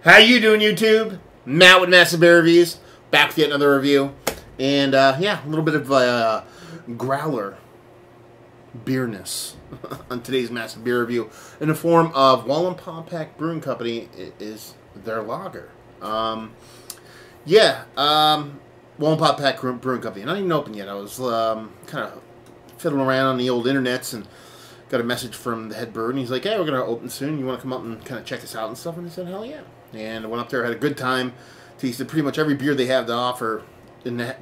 How you doing, YouTube? Matt with Massive Beer Reviews, back with yet another review. And, yeah, a little bit of growler beerness on today's Massive Beer Review in the form of Wallenpaupack Brewing Company. It is their lager. Wallenpaupack Brewing Company. Not even open yet. I was kind of fiddling around on the old internets and got a message from the head brewer, and he's like, hey, we're going to open soon. You want to come up and kind of check this out and stuff? And I said, hell yeah. And I went up there, had a good time, tasted pretty much every beer they have to offer. And they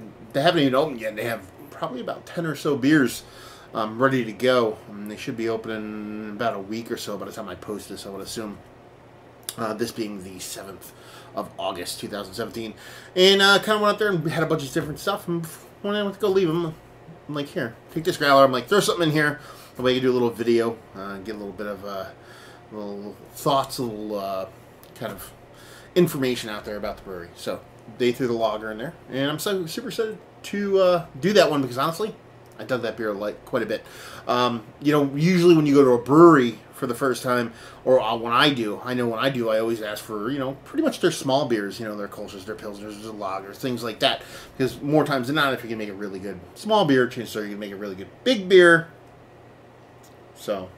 haven't even opened yet. They have probably about 10 or so beers ready to go. And they should be opening in about a week or so by the time I post this, I would assume. This being the 7th of August, 2017. And kind of went up there and had a bunch of different stuff. And when I went to go leave them, I'm like, here, take this growler. I'm like, throw something in here. The way you do a little video, get a little bit of little thoughts, a little kind of information out there about the brewery. So they threw the lager in there, and I'm so super excited to do that one because honestly, I dug that beer quite a bit. You know, usually when you go to a brewery for the first time, or when I do, I always ask for, you know, pretty much their small beers, you know, their Kolsch's, their Pilsners, their lagers, things like that. Because more times than not, if you can make a really good small beer, chances are you can make a really good big beer. So,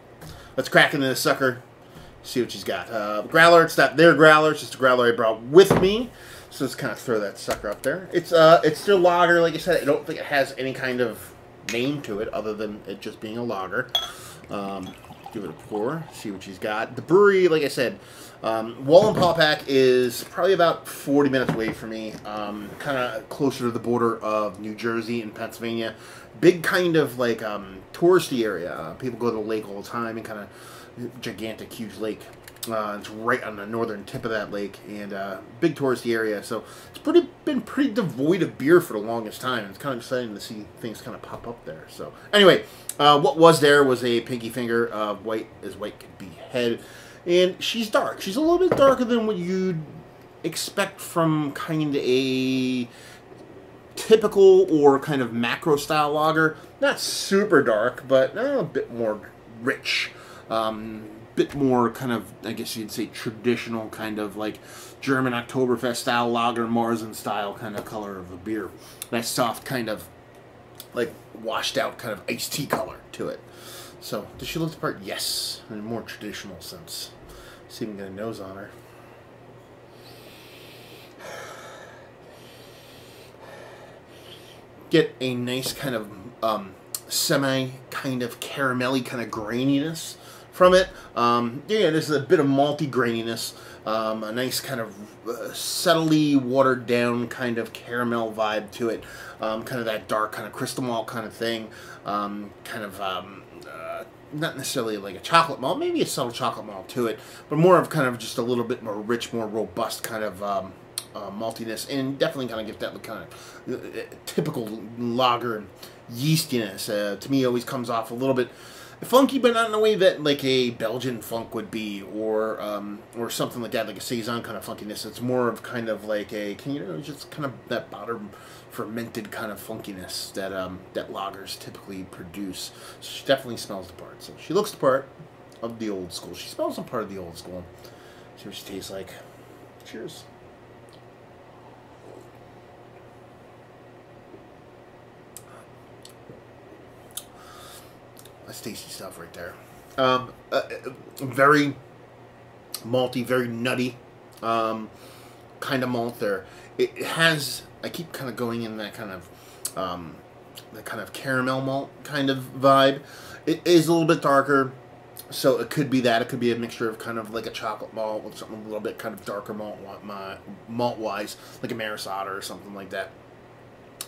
let's crack into this sucker, see what she's got. Growler, it's not their growler, it's just a growler I brought with me. So let's kind of throw that sucker up there. It's their lager, like I said. I don't think it has any kind of name to it other than it just being a lager. Give it a pour, see what she's got. The brewery, like I said, Wallenpaupack is probably about 40 minutes away from me, kind of closer to the border of New Jersey and Pennsylvania. Big kind of like touristy area. People go to the lake all the time, and kind of gigantic, huge lake. It's right on the northern tip of that lake, and big touristy area. So it's been pretty devoid of beer for the longest time. It's kind of exciting to see things kind of pop up there. So anyway, what was there was a pinky finger, white as white could be head, and she's dark. She's a little bit darker than what you'd expect from kind of a typical or kind of macro style lager. Not super dark, but a bit more rich. Bit more kind of, I guess you'd say, traditional kind of like German Oktoberfest style lager, Marzen style kind of color of the beer. That soft kind of like washed out kind of iced tea color to it. So does she look the part? Yes, in a more traditional sense. See if we can get a nose on her. Get a nice kind of semi kind of caramelly kind of graininess from it. Yeah, there's a bit of malty graininess, a nice kind of subtly watered down kind of caramel vibe to it, kind of that dark kind of crystal malt kind of thing, kind of not necessarily like a chocolate malt, maybe a subtle chocolate malt to it, but more of kind of just a little bit more rich, more robust kind of maltiness, and definitely kind of give that kind of typical lager and yeastiness. To me, always comes off a little bit funky, but not in a way that like a Belgian funk would be, or something like that, like a saison kind of funkiness. It's more of kind of like a, just kind of that bottom fermented kind of funkiness that that lagers typically produce. So she definitely smells the part. So she looks the part of the old school. She smells the part of the old school. See what she tastes like. Cheers. That's tasty stuff right there. Very malty, very nutty kind of malt there. It has, I keep kind of going in that kind of caramel malt kind of vibe. It is a little bit darker, so it could be that. It could be a mixture of kind of like a chocolate malt with something a little bit kind of darker malt-wise, like a Maris Otter or something like that.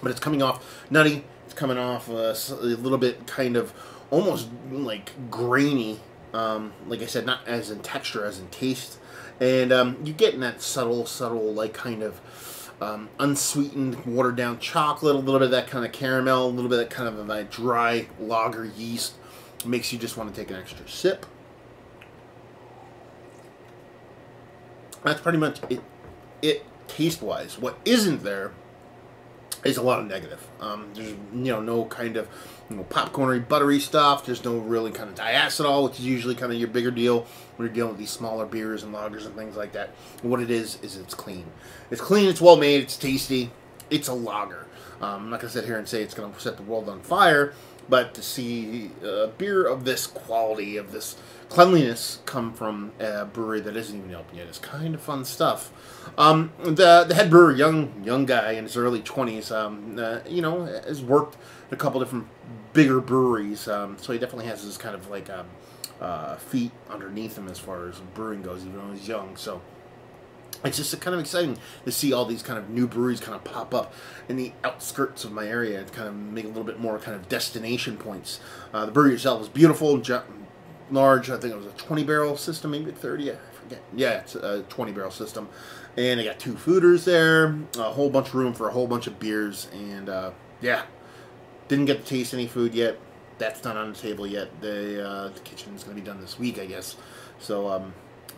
But it's coming off nutty. It's coming off a little bit kind of almost like grainy, like I said, not as in texture as in taste, and you're getting that subtle, like kind of unsweetened, watered down chocolate, a little bit of that kind of caramel, a little bit of that kind of that dry lager yeast. Makes you just want to take an extra sip. That's pretty much it taste-wise. What isn't there is a lot of negative. There's no kind of popcorny, buttery stuff. There's no really kind of diacetyl, which is usually kind of your bigger deal when you're dealing with these smaller beers and lagers and things like that. And what it is it's clean. It's clean. It's well made. It's tasty. It's a lager. I'm not gonna sit here and say it's gonna set the world on fire, but to see beer of this quality, of this cleanliness, come from a brewery that isn't even open yet is kind of fun stuff. The head brewer, young guy in his early 20s, has worked at a couple different bigger breweries, so he definitely has this kind of like feet underneath him as far as brewing goes, even though he's young. So it's just kind of exciting to see all these kind of new breweries kind of pop up in the outskirts of my area and kind of make a little bit more kind of destination points. The brewery itself is beautiful, large. I think it was a 20-barrel system, maybe 30. I forget. Yeah, it's a 20-barrel system. And they got 2 fooders there, a whole bunch of room for a whole bunch of beers. And, yeah, didn't get to taste any food yet. That's not on the table yet. The kitchen's going to be done this week, I guess. So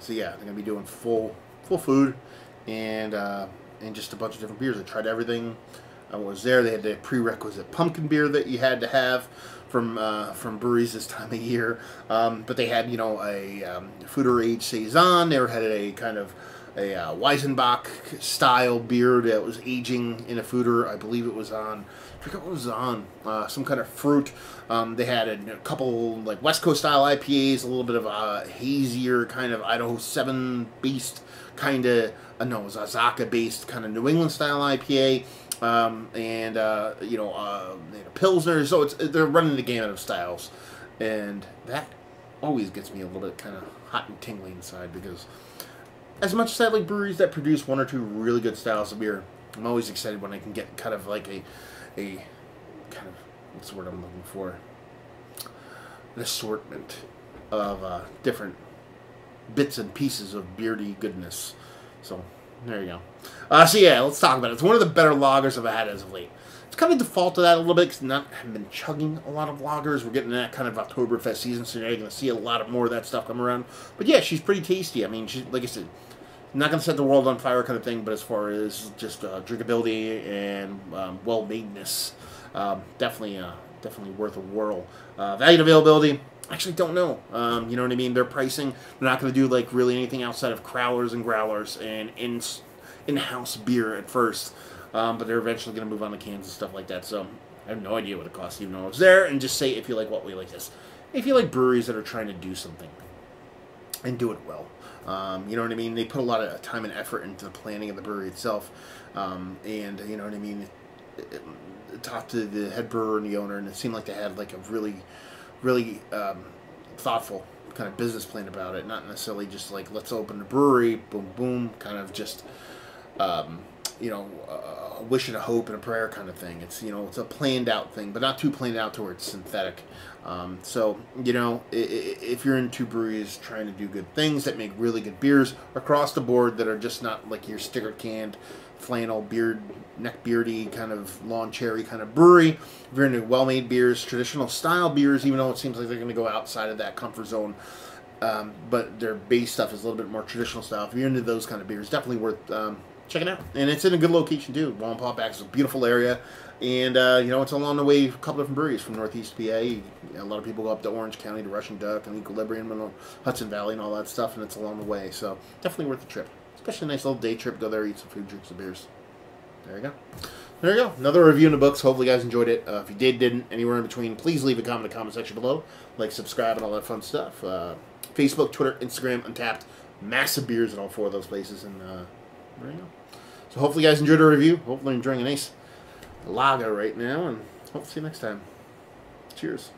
yeah, they're going to be doing full food and just a bunch of different beers. I tried everything. I was there. They had the prerequisite pumpkin beer that you had to have from breweries this time of year. But they had a fooder aged saison. They had a kind of a Weizenbach style beer that was aging in a fooder. I believe it was on, I forget what it was on, some kind of fruit. They had a couple like West Coast style IPAs, a little bit of a hazier kind of Idaho 7 based kind of, no, it was Azaka based kind of New England style IPA. They had a Pilsner, so they're running the gamut of styles, and that always gets me a little bit kind of hot and tingly inside, because as much as I like breweries that produce 1 or 2 really good styles of beer, I'm always excited when I can get kind of like a kind of, what's the word I'm looking for, an assortment of different bits and pieces of beardy goodness. So there you go. So yeah, let's talk about it. It's one of the better lagers I've had as of late. It's kind of default to that a little bit because I haven't been chugging a lot of lagers. We're getting that kind of Oktoberfest season, so you're going to see a lot more of that stuff come around. But yeah, she's pretty tasty. I mean, she's, like I said, not going to set the world on fire kind of thing, but as far as just drinkability and well-madeness, definitely worth a whirl. Value and availability, I actually don't know. You know what I mean? Their pricing, they're not going to do like really anything outside of crowlers and growlers and in-house beer at first. But they're eventually going to move on to cans and stuff like that. So I have no idea what it costs, even though it's there. And just say if you like what we like this. If you like breweries that are trying to do something and do it well. You know what I mean? They put a lot of time and effort into the planning of the brewery itself. And you know what I mean? Talked to the head brewer and the owner, and it seemed like they had like a really thoughtful kind of business plan about it. Not necessarily just like, let's open a brewery, boom, boom, kind of just, a wish and a hope and a prayer kind of thing. It's, it's a planned out thing, but not too planned out to where it's synthetic. So, if you're into breweries trying to do good things that make really good beers across the board that are just not like your sticker canned flannel neck beardy kind of lawn cherry kind of brewery, if you're into well-made beers, traditional style beers, even though it seems like they're going to go outside of that comfort zone, but their base stuff is a little bit more traditional style. If you're into those kind of beers, definitely worth checking out. And it's in a good location too. Wallenpaupack is a beautiful area, and it's along the way, a couple different breweries from Northeast PA. A lot of people go up to Orange County to Russian Duck and Equilibrium and Hudson Valley and all that stuff, and it's along the way. So definitely worth the trip. Especially a nice little day trip. Go there, eat some food, drink some beers. There you go. There you go. Another review in the books. Hopefully you guys enjoyed it. If you didn't, anywhere in between, please leave a comment in the comment section below. Like, subscribe, and all that fun stuff. Facebook, Twitter, Instagram, Untapped. Massive beers in all 4 of those places. And there you go. So hopefully you guys enjoyed the review. Hopefully you're enjoying a nice lager right now. And hope to see you next time. Cheers.